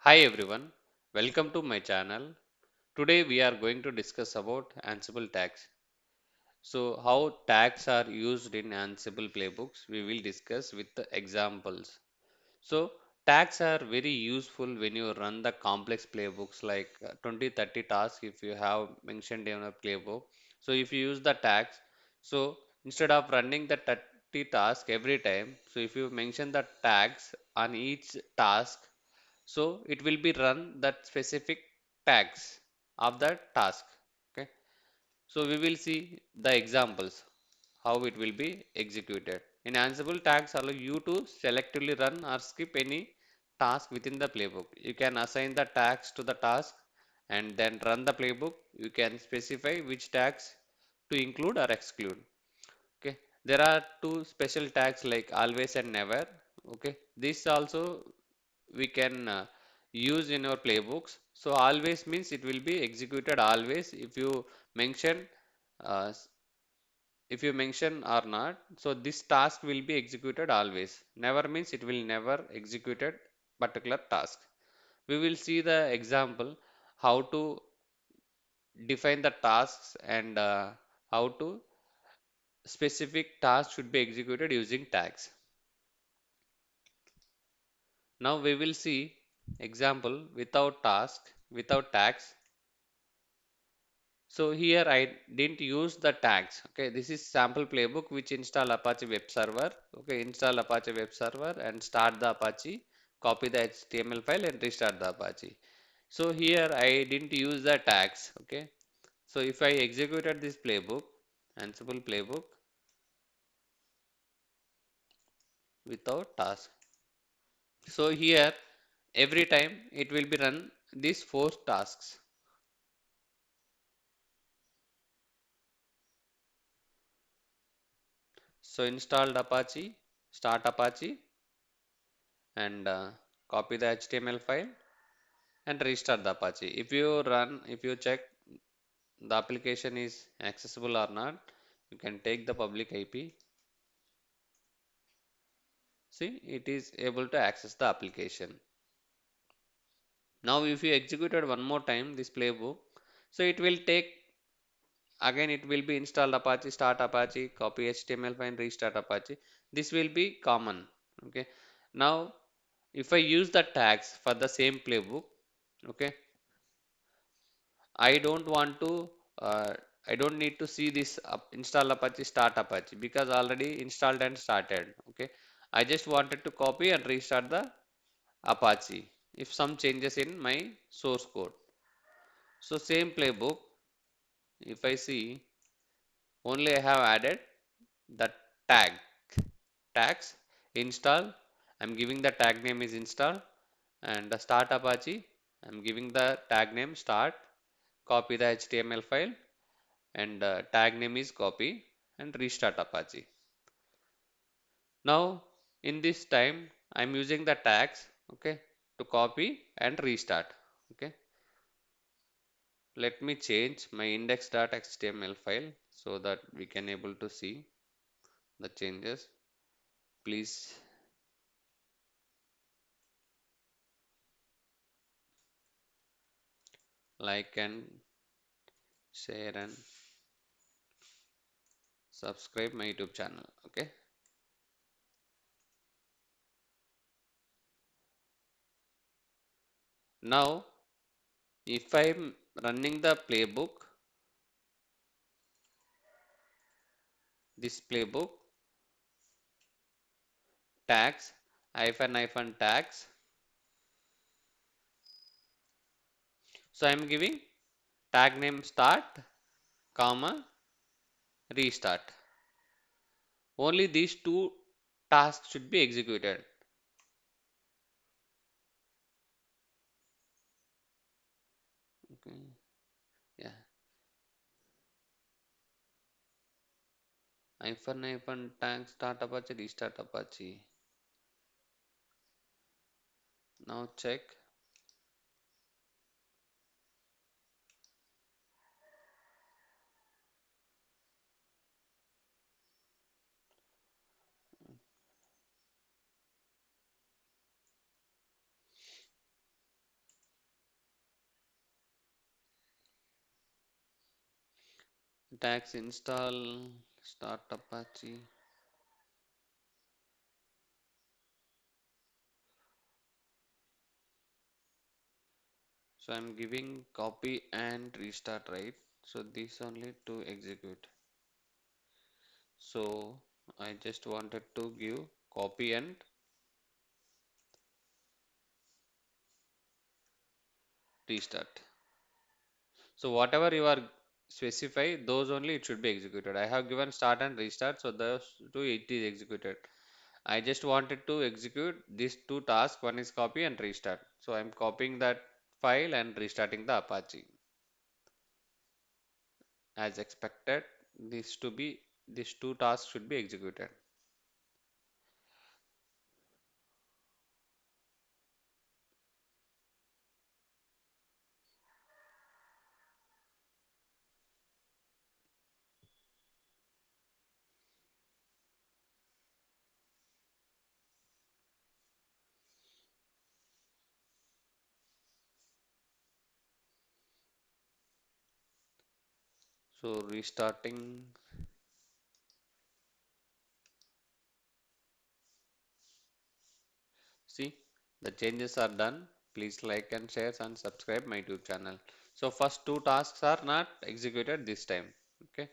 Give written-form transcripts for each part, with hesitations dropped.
Hi everyone, welcome to my channel. Today we are going to discuss about Ansible tags. So how tags are used in Ansible playbooks we will discuss with the examples. So tags are very useful when you run the complex playbooks like 20-30 tasks if you have mentioned in a playbook. So if you use the tags, so instead of running the 30 tasks every time, so if you mention the tags on each task, so it will be run that specific tags of the task. Okay. So we will see the examples how it will be executed. In Ansible tags allow you to selectively run or skip any task within the playbook. You can assign the tags to the task and then run the playbook. You can specify which tags to include or exclude. Okay. There are two special tags like always and never. Okay. This also we can use in our playbooks. So always means it will be executed always mention uh, if you mention or not. So this task will be executed always. Never means it will never executed particular task. We will see the example how to define the tasks and how to specific task should be executed using tags. Now we will see example without task, without tags. So here I didn't use the tags. Okay, this is sample playbook which install Apache web server. Okay, install Apache web server and start the Apache, copy the HTML file and restart the Apache. So here I didn't use the tags. Okay, so if I executed this playbook, Ansible playbook without task. So here every time it will be run these four tasks. So installed Apache, start Apache and copy the HTML file and restart the Apache. If you check the application is accessible or not, you can take the public IP. See, it is able to access the application. Now, if you executed one more time this playbook, so it will take again it will be installed Apache, start Apache, copy HTML file, restart Apache. This will be common. Okay. Now, if I use the tags for the same playbook, okay, I don't want to, uh, I don't need to see this install Apache, start Apache because already installed and started. Okay. I just wanted to copy and restart the Apache if some changes in my source code. So same playbook, if I see, only I have added the tag, tags, install. I'm giving the tag name is install and the start Apache. I'm giving the tag name start, copy the HTML file and tag name is copy and restart Apache. Now in this time I'm using the tags, okay, to copy and restart. Okay, let me change my index.html file so that we can able to see the changes. Please like and share and subscribe my YouTube channel. Okay, now if I'm running the playbook, this playbook tags hyphen tags, so I'm giving tag name start comma restart. Only these two tasks should be executed. Okay, yeah, hyphen tag start Apache restart Apache. Now check. tags install, start Apache. So I'm giving copy and restart, right? So this only to execute. So I just wanted to give copy and restart. So whatever you are specify, those only it should be executed. I have given start and restart, so those two it is executed. I just wanted to execute these two tasks. One is copy and restart. So I'm copying that file and restarting the Apache. As expected, these two tasks should be executed. So restarting. See, the changes are done. Please like and share and subscribe my YouTube channel. So first two tasks are not executed this time. Okay.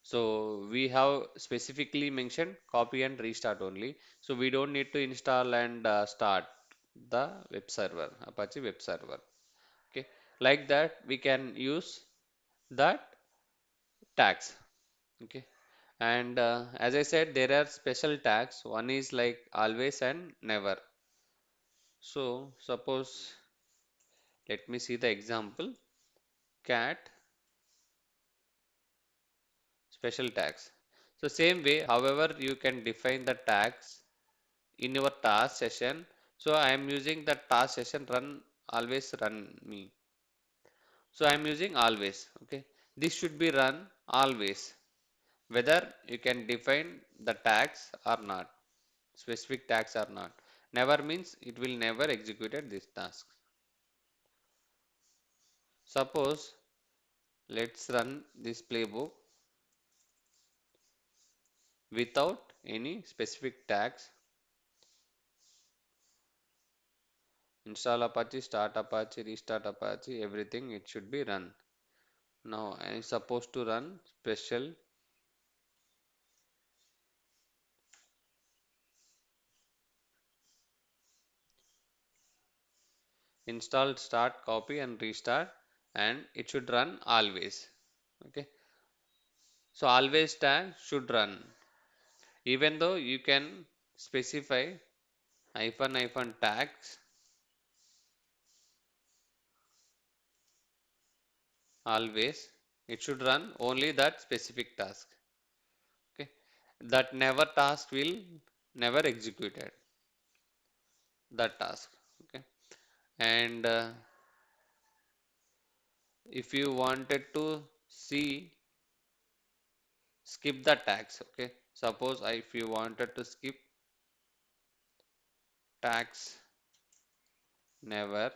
So we have specifically mentioned copy and restart only. So we don't need to install and start the web server, Apache web server. Okay. Like that, we can use that tags. Okay. And as I said, there are special tags. One is like always and never. So suppose, let me see the example. Cat special tags. So same way, however, you can define the tags in your task session. So I am using the task session run always run me. So I am using always. Okay. This should be run always. Whether you can define the tags or not, specific tags or not. Never means it will never executed this task. Suppose let's run this playbook without any specific tags. Install Apache, start Apache, restart Apache, everything it should be run. Now I am supposed to run special install, start, copy and restart, and it should run always. Okay. So always tag should run. Even though you can specify hyphen tags always, it should run only that specific task. Okay. That never task will never executed that task. Okay. And if you wanted to see skip the tags, okay, suppose if you wanted to skip tags never,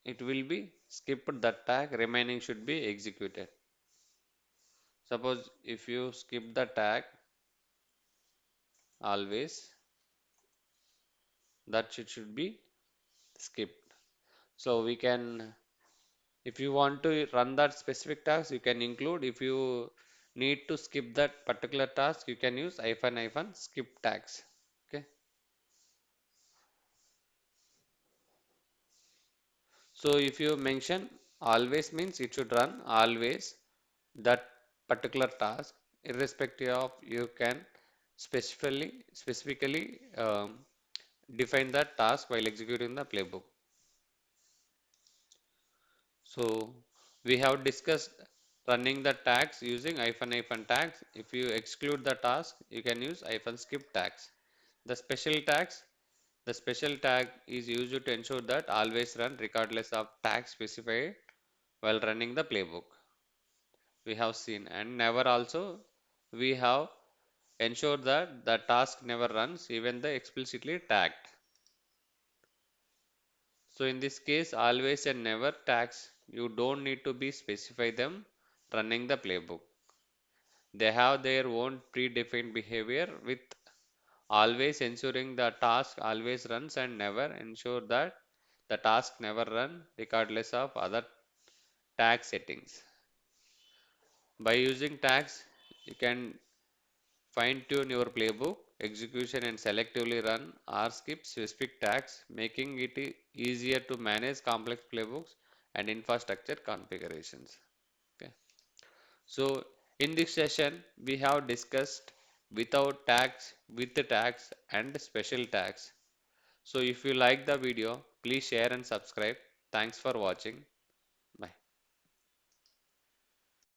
it will be skipped that tag, remaining should be executed. Suppose if you skip the tag always, that should be skipped. So we can, if you want to run that specific task, you can include. If you need to skip that particular task, you can use hyphen skip tags. Okay. So if you mention always means it should run always that particular task, irrespective of you can specifically define that task while executing the playbook. So we have discussed running the tags using hyphen tags. If you exclude the task, you can use hyphen skip tags. The special tags, the special tag is used to ensure that always run regardless of tag specified while running the playbook. We have seen, and never also we have ensured that the task never runs even the explicitly tagged. So in this case, always and never tags, you don't need to be specify them running the playbook. They have their own predefined behavior with always ensuring the task always runs and never ensure that the task never run regardless of other tag settings. By using tags, you can fine tune your playbook execution and selectively run or skip specific tags, making it easier to manage complex playbooks and infrastructure configurations. Okay. So in this session, we have discussed without tags, with the tags, and special tags. So if you like the video, please share and subscribe. Thanks for watching.